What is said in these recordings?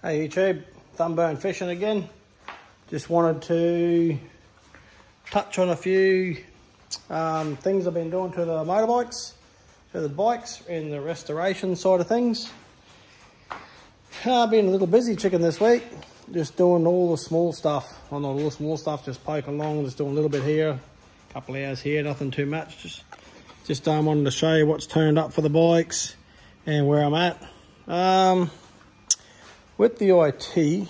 Hey YouTube, Thumbburn Fishing again. Just wanted to touch on a few things I've been doing to the motorbikes, to the bikes in the restoration side of things. I've been a little busy chicken this week, just doing all the small stuff. Well, not all the small stuff, just poking along, just doing a little bit here, a couple of hours here, nothing too much. Just wanted to show you what's turned up for the bikes and where I'm at. With the IT,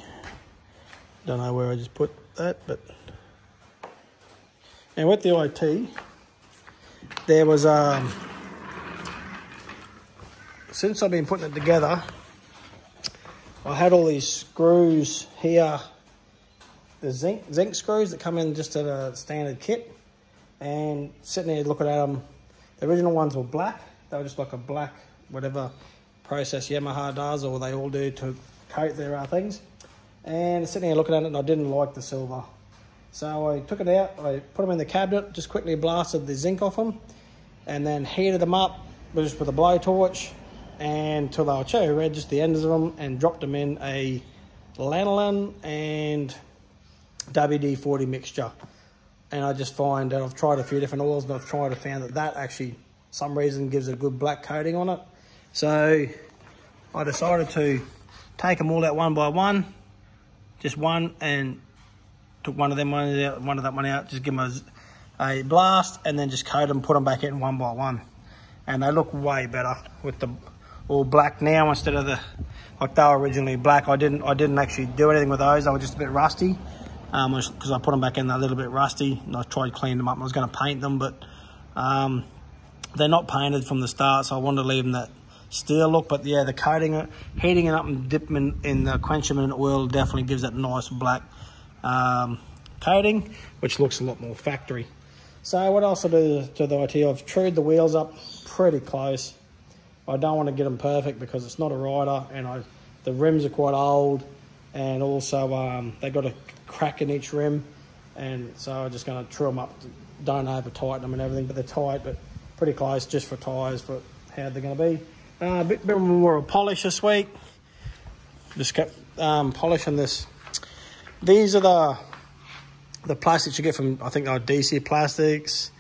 don't know where I just put that, and with the IT, there was, since I've been putting it together, I had all these screws here, the zinc screws that come in just at a standard kit, and sitting here looking at them, the original ones were black. They were just like a black, whatever process Yamaha does, or they all do to coat their things. And sitting here looking at it, and I didn't like the silver. So I took it out, I put them in the cabinet, just quickly blasted the zinc off them, and then heated them up just with a blowtorch until they were cherry red, just the ends of them, and dropped them in a lanolin and WD-40 mixture. And I just find that I've tried a few different oils, but I've tried to found that actually, some reason, gives a good black coating on it. So I decided to take them all out one by one, just one, and took one of them ones out, one of that one out, just give them a blast, and then just coat them, put them back in one by one. And they look way better with the all black now instead of the, like they were originally black. I didn't actually do anything with those, they were just a bit rusty, because I put them back in a little bit rusty, and I tried cleaning them up. I was going to paint them, but they're not painted from the start, so I wanted to leave them that steel look. But yeah, the coating, heating it up and dipping in the quenching in oil definitely gives that nice black coating, which looks a lot more factory. So what else I do to the IT, I've trued the wheels up pretty close. I don't want to get them perfect because it's not a rider, and the rims are quite old, and also they got a crack in each rim, and so I'm just going to true them up. Don't over tighten them and everything, but they're tight, but pretty close just for tyres for how they're going to be. A bit more of a polish this week. Just kept polishing this. These are the plastics you get from, I think they're DC Plastics.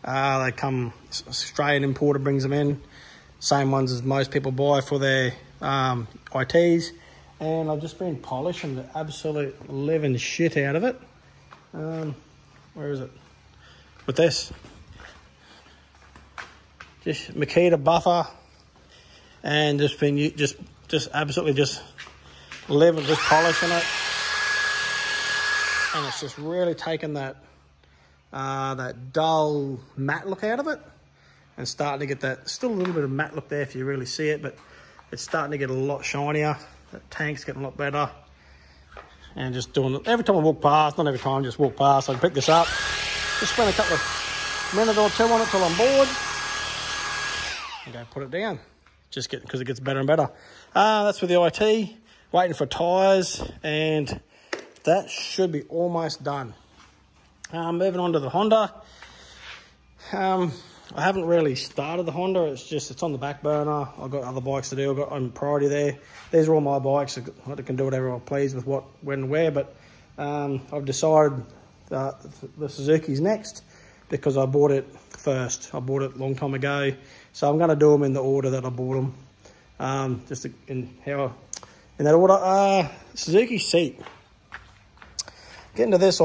They come, Australian importer brings them in. Same ones as most people buy for their ITs. And I've just been polishing the absolute living shit out of it. Where is it? With this. Just Makita buffer. And just been just absolutely just living, just polishing it, and it's just really taken that that dull matte look out of it, and starting to get that, still a little bit of matte look there if you really see it, but it's starting to get a lot shinier. That tank's getting a lot better, and just doing it every time I walk past, not every time, just walk past, I pick this up, just spend a couple of minutes or two on it till I'm bored, and go put it down. Just because it gets better and better. That's with the IT, waiting for tyres, and that should be almost done. Moving on to the Honda. I haven't really started the Honda, it's on the back burner. I've got other bikes to do, I've got on priority there. These are all my bikes, I can do whatever I please with what, when, and where, but I've decided the Suzuki's next, because I bought it first. I bought it a long time ago, so I'm going to do them in the order that I bought them. In that order. Suzuki seat. Getting to this,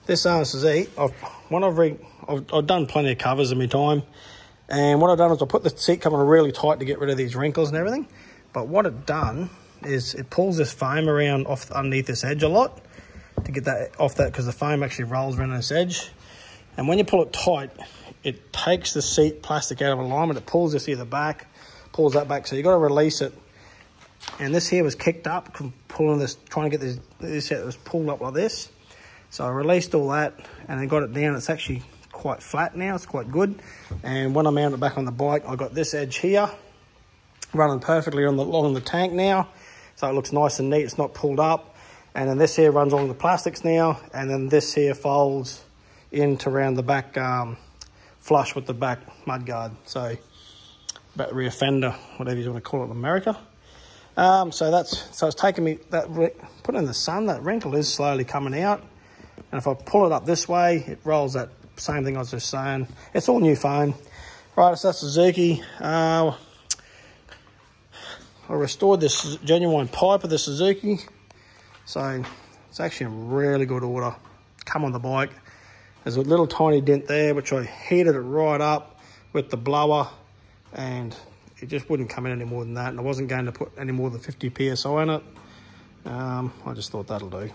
Suzuki, I've done plenty of covers in my time, and what I've done is I put the seat cover really tight to get rid of these wrinkles and everything. But what it done is it pulls this foam around off underneath this edge a lot to get that off that, because the foam actually rolls around this edge. And when you pull it tight, it takes the seat plastic out of alignment. It pulls this either back, pulls that back. So you've got to release it. And this here was kicked up from pulling this, trying to get this out. It was pulled up like this. So I released all that and then got it down. It's actually quite flat now. It's quite good. And when I mount it back on the bike, I got this edge here running perfectly along the tank now. So it looks nice and neat. It's not pulled up. And then this here runs along the plastics now. And then this here folds into around the back, flush with the back mudguard. So, back rear fender, whatever you want to call it in America. So it's taking me, put it in the sun, that wrinkle is slowly coming out. And if I pull it up this way, it rolls that same thing I was just saying. It's all new foam. Right, so that's Suzuki. I restored this genuine pipe of the Suzuki. So it's actually in really good order. Come on the bike. There's a little tiny dent there, which I heated it right up with the blower, and it just wouldn't come in any more than that. And I wasn't going to put any more than 50 PSI in it. I just thought that'll do.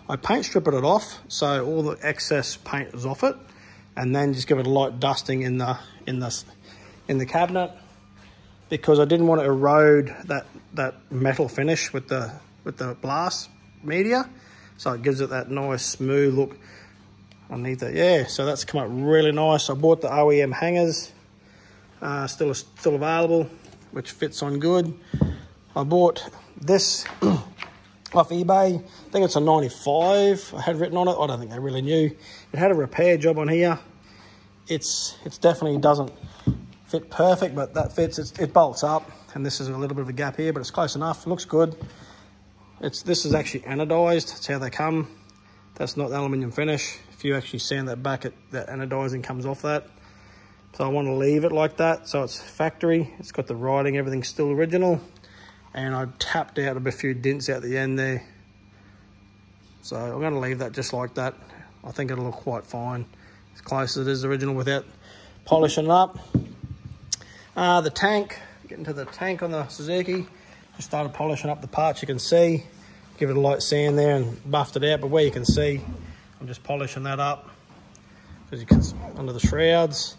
I paint stripped it off, so all the excess paint is off it, and then just give it a light dusting in the cabinet, because I didn't want to erode that metal finish with the blast media, so it gives it that nice smooth look underneath it. Yeah, so that's come up really nice. I bought the OEM hangers, still available, which fits on good. I bought this off eBay. I think it's a 95 I had written on it. I don't think they really knew. It had a repair job on here. It's definitely doesn't fit perfect, but that fits. It bolts up, and this is a little bit of a gap here, but it's close enough. It looks good. This is actually anodized. That's how they come. That's not the aluminium finish. If you actually sand that back, that anodizing comes off that. So I want to leave it like that. So it's factory. It's got the writing, everything's still original. And I tapped out a few dents out the end there. So I'm going to leave that just like that. I think it'll look quite fine, as close as it is original without polishing it up. The tank, getting to the tank on the Suzuki, just started polishing up the parts you can see. Give it a light sand there and buffed it out, but where you can see, I'm just polishing that up. As you can see, under the shrouds,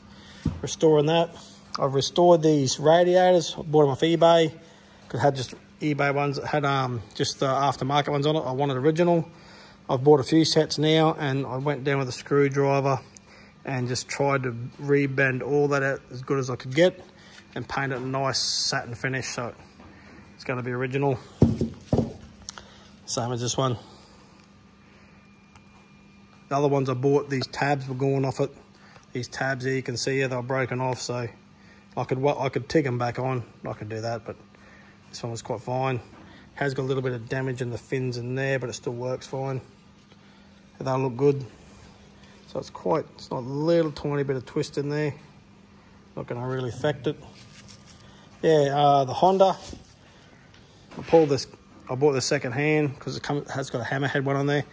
restoring that. I've restored these radiators. I bought them off eBay. It had just eBay ones that had just the aftermarket ones on it. I wanted original. I've bought a few sets now, and I went down with a screwdriver and just tried to rebend all that out as good as I could get and paint it a nice satin finish, so it's going to be original. Same as this one. The other ones I bought, these tabs were going off it. These tabs here, you can see, they were broken off, so I could TIG them back on. I could do that, but this one was quite fine. Has got a little bit of damage in the fins in there, but it still works fine. They'll look good. So it's not a little tiny bit of twist in there. Not going to really affect it. Yeah, the Honda. I bought this second hand because it has got a hammerhead one on there,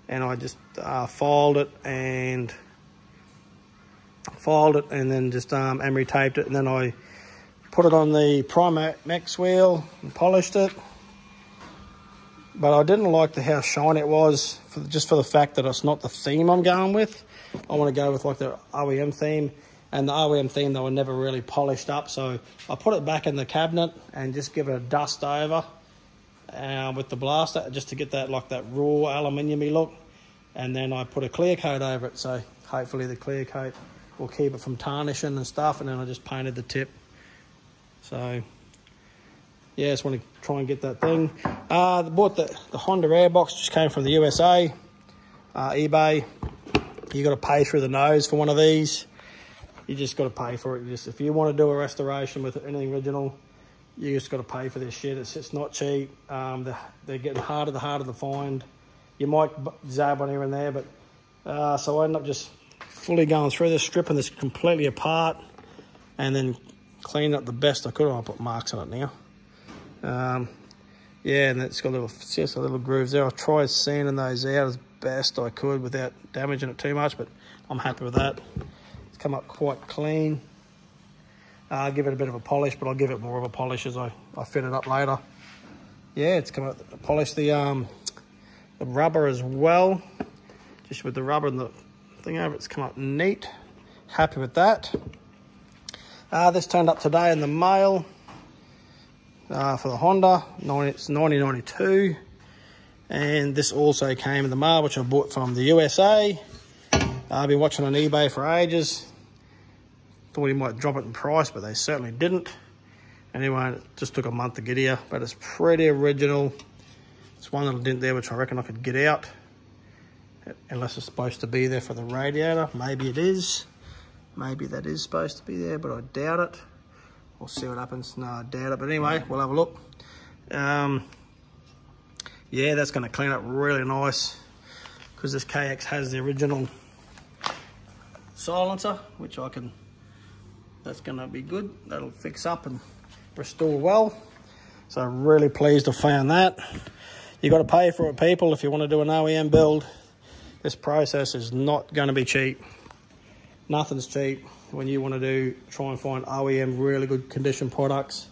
and I just filed it and then just emery taped it, and then I put it on the Primax wheel and polished it. But I didn't like how shiny it was, just for the fact that it's not the theme I'm going with. I want to go with like the OEM theme, and the OEM theme they were never really polished up. So I put it back in the cabinet and just give it a dust over with the blaster, just to get that raw aluminium-y look. And then I put a clear coat over it, so hopefully the clear coat will keep it from tarnishing and stuff. And then I just painted the tip. So yeah, just want to try and get that thing. I bought the Honda airbox, just came from the USA, eBay. You got to pay through the nose for one of these. You just got to pay for it. If you want to do a restoration with anything original, you just got to pay for this shit. It's not cheap. They're getting harder to find. You might zab one here and there, but so I ended up just fully going through this, stripping this completely apart, and then cleaning up the best I could. I'll put marks on it now. Yeah, and it's got little grooves there. I tried sanding those out as best I could without damaging it too much, but I'm happy with that. It's come up quite clean. I'll give it a bit of a polish, but I'll give it more of a polish as I fit it up later. Yeah, it's come up. Polish the rubber as well, just with the rubber and the thing over. It's come up neat. Happy with that. This turned up today in the mail. For the Honda, it's 1992, and this also came in the mail, which I bought from the USA. I've been watching on eBay for ages. Thought he might drop it in price, but they certainly didn't. Anyway, it just took a month to get here, but it's pretty original. It's one little dent there, which I reckon I could get out, unless it's supposed to be there for the radiator. Maybe it is. Maybe that is supposed to be there, but I doubt it. We'll see what happens. No, I doubt it, but anyway, we'll have a look. Yeah, that's going to clean up really nice because this KX has the original silencer, which that's going to be good. That'll fix up and restore well. So I'm really pleased I found that. You got to pay for it, people, if you want to do an OEM build. This process is not going to be cheap. Nothing's cheap when you want to try and find OEM really good condition products.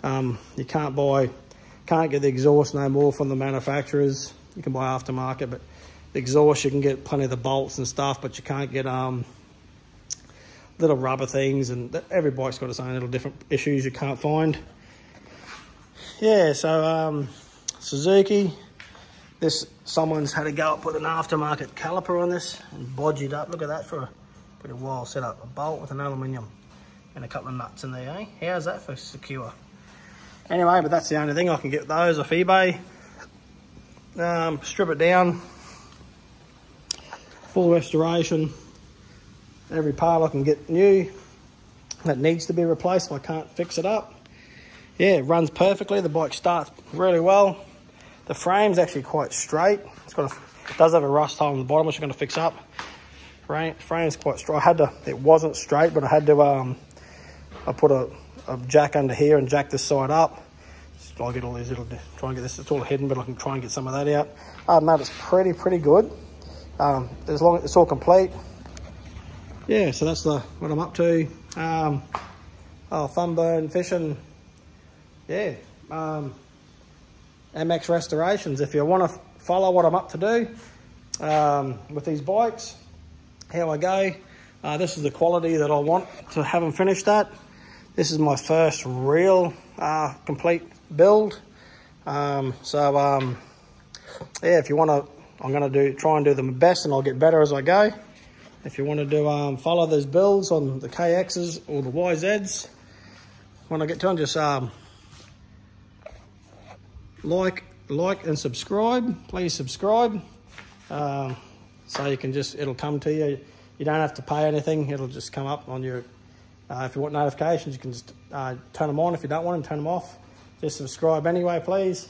You can't get the exhaust no more from the manufacturers. You can buy aftermarket, but the exhaust you can get plenty of the bolts and stuff, but you can't get little rubber things, and every bike's got its own little different issues you can't find. Yeah, so Suzuki, someone's had to go and put an aftermarket caliper on this and bodge it up. Look at that for a pretty wild setup. A bolt with an aluminium and a couple of nuts in there, eh? How's that for secure? Anyway, but that's the only thing I can get those off eBay. Strip it down, full restoration. Every part I can get new that needs to be replaced if I can't fix it up. Yeah, it runs perfectly. The bike starts really well. The frame's actually quite straight. It does have a rust hole in the bottom, which I'm going to fix up. Frame's quite straight. It wasn't straight, but I had to, I put a jack under here and jack this side up. So I'll get all these try and get this, it's all hidden, but I can try and get some of that out. Other than that, it's pretty good. As long as it's all complete. Yeah, so that's what I'm up to. Funburn fishing. Yeah, MX restorations. If you want to follow what I'm up to do with these bikes, how I go, this is the quality that I want to have them finished at. This is my first real complete build. Yeah, if you want to, I'm going to try and do them best, and I'll get better as I go. If you want to do follow those builds on the KXs or the YZs, when I get to them, just like and subscribe. Please subscribe, so you can it'll come to you. You don't have to pay anything. It'll just come up on your, if you want notifications, you can just turn them on. If you don't want them, turn them off. Just subscribe anyway, please.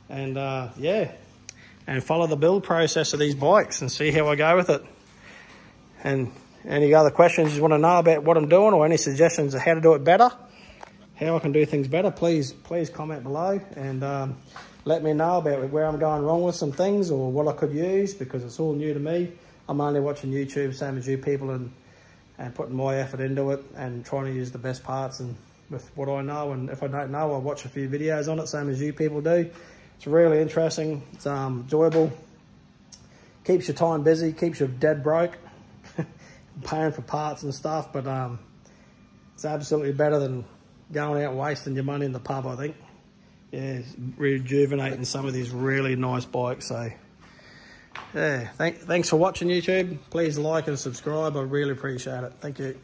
And yeah, and follow the build process of these bikes and see how I go with it. And any other questions you want to know about what I'm doing, or any suggestions of how to do it better, how I can do things better, please comment below and let me know about where I'm going wrong with some things or what I could use, because it's all new to me. I'm only watching YouTube, same as you people, and putting my effort into it and trying to use the best parts and with what I know. And if I don't know, I'll watch a few videos on it, same as you people do. It's really interesting. It's enjoyable. Keeps your time busy, keeps you dead broke. Paying for parts and stuff, but it's absolutely better than going out and wasting your money in the pub, I think. Yeah, rejuvenating some of these really nice bikes. So yeah, thanks for watching, YouTube. Please like and subscribe. I really appreciate it. Thank you.